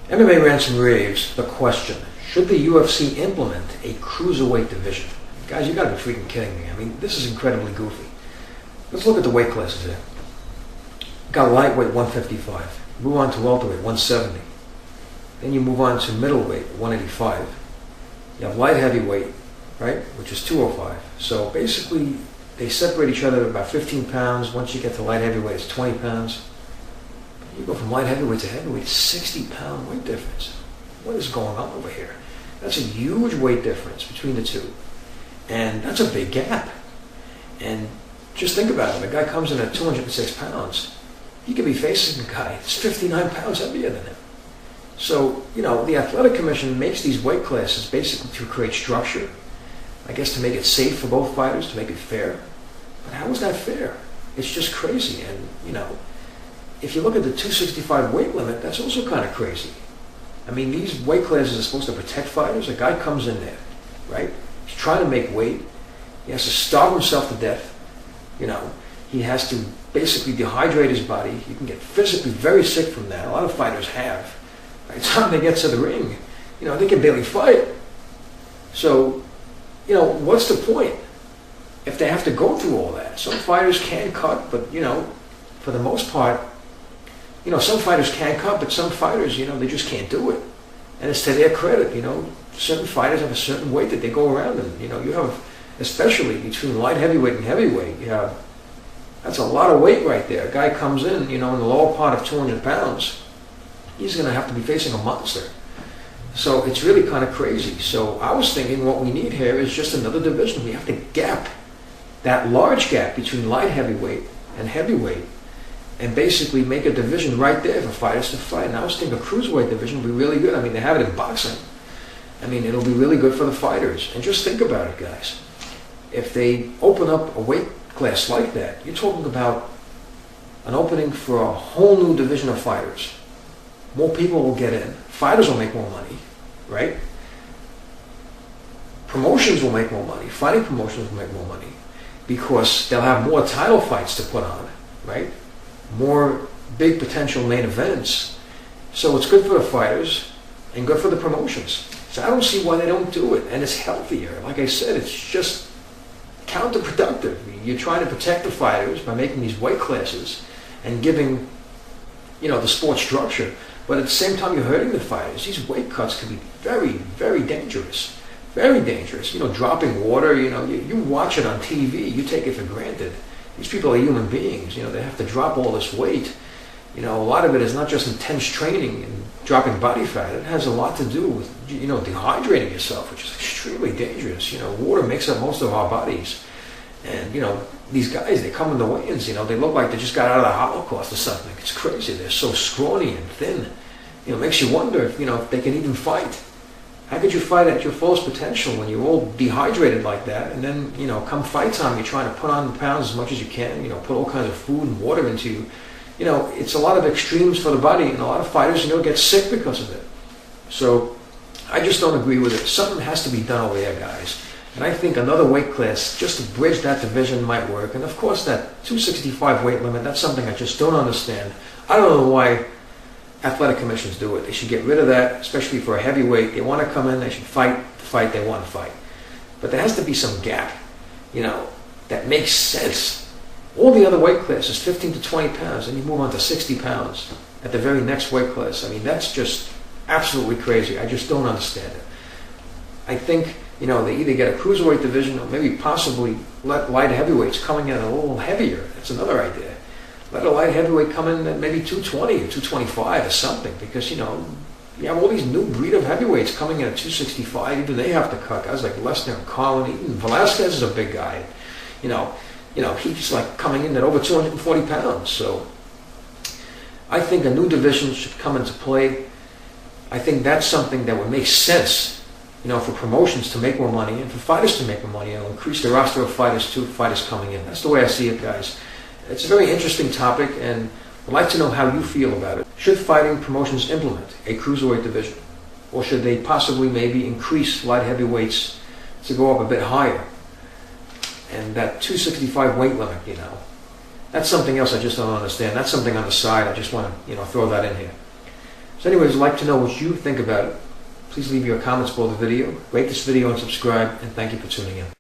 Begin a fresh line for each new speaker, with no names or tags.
MMA rants and raves the question, should the UFC implement a cruiserweight division? Guys, you gotta be freaking kidding me. I mean, this is incredibly goofy. Let's look at the weight classes here. Got lightweight 155. Move on to welterweight 170. Then you move on to middleweight 185. You have light heavyweight, right, which is 205. So basically, they separate each other about 15 pounds. Once you get to light heavyweight, it's 20 pounds. You go from light heavyweight to heavyweight, 60-pound weight difference. What is going on over here? That's a huge weight difference between the two. And that's a big gap. And just think about it. The guy comes in at 206 pounds. He could be facing a guy that's 59 pounds heavier than him. So, the Athletic Commission makes these weight classes basically to create structure. I guess to make it safe for both fighters, to make it fair. But how is that fair? It's just crazy. And, if you look at the 265 weight limit, that's also kind of crazy. I mean, these weight classes are supposed to protect fighters. A guy comes in there, right? He's trying to make weight. He has to starve himself to death. He has to basically dehydrate his body. He can get physically very sick from that. A lot of fighters have. By the time they get to the ring, they can barely fight. So, what's the point if they have to go through all that? Some fighters can cut, but, for the most part, some fighters can cut, but some fighters, they just can't do it. And it's to their credit, certain fighters have a certain weight that they go around in. You have, especially between light heavyweight and heavyweight, that's a lot of weight right there. A guy comes in, in the lower part of 200 pounds, he's going to have to be facing a monster. So it's really kind of crazy. So I was thinking what we need here is just another division. We have to gap that large gap between light heavyweight and heavyweight and basically make a division right there for fighters to fight. And I was thinking a cruiserweight division would be really good. I mean, they have it in boxing. I mean, it'll be really good for the fighters. And just think about it, guys. If they open up a weight class like that, you're talking about an opening for a whole new division of fighters. More people will get in. Fighters will make more money, right? Promotions will make more money. Fighting promotions will make more money because they'll have more title fights to put on, right? More big potential main events. So it's good for the fighters and good for the promotions. So I don't see why they don't do it. And it's healthier. Like I said, it's just counterproductive. You're trying to protect the fighters by making these weight classes and giving, the sport structure. But at the same time, you're hurting the fighters. These weight cuts can be very, very dangerous. Very dangerous. Dropping water, you watch it on TV. You take it for granted. These people are human beings. They have to drop all this weight. A lot of it is not just intense training and dropping body fat. It has a lot to do with, dehydrating yourself, which is extremely dangerous. Water makes up most of our bodies. And, these guys, they come in the weigh-ins, they look like they just got out of the Holocaust or something. It's crazy. They're so scrawny and thin. It makes you wonder if, if they can even fight. How could you fight at your fullest potential when you're all dehydrated like that? And then, come fight time, you're trying to put on the pounds as much as you can, put all kinds of food and water into you. It's a lot of extremes for the body, and a lot of fighters, get sick because of it. So I just don't agree with it. Something has to be done over there, guys. And I think another weight class, just to bridge that division, might work. And of course, that 265 weight limit, that's something I just don't understand. I don't know why athletic commissions do it. They should get rid of that, especially for a heavyweight. They want to come in, they should fight the fight they want to fight. But there has to be some gap, that makes sense. All the other weight classes, 15 to 20 pounds, and you move on to 60 pounds at the very next weight class. I mean, that's just absolutely crazy. I just don't understand it. I think, they either get a cruiserweight division or maybe possibly let light heavyweights coming in a little heavier. That's another idea. Let a light heavyweight come in at maybe 220 or 225 or something because, you have all these new breed of heavyweights coming in at 265. Even they have to cut. Guys like Lesnar and Carlin, even Velasquez is a big guy. He's like coming in at over 240 pounds. So I think a new division should come into play. I think that's something that would make sense, for promotions to make more money and for fighters to make more money. Increase the roster of fighters too, fighters coming in. That's the way I see it, guys. It's a very interesting topic, and I'd like to know how you feel about it. Should fighting promotions implement a cruiserweight division? Or should they possibly maybe increase light heavyweights to go up a bit higher? And that 265 weight limit, that's something else I just don't understand. That's something on the side. I just want to, throw that in here. So anyways, I'd like to know what you think about it. Please leave your comments below the video, rate this video and subscribe, and thank you for tuning in.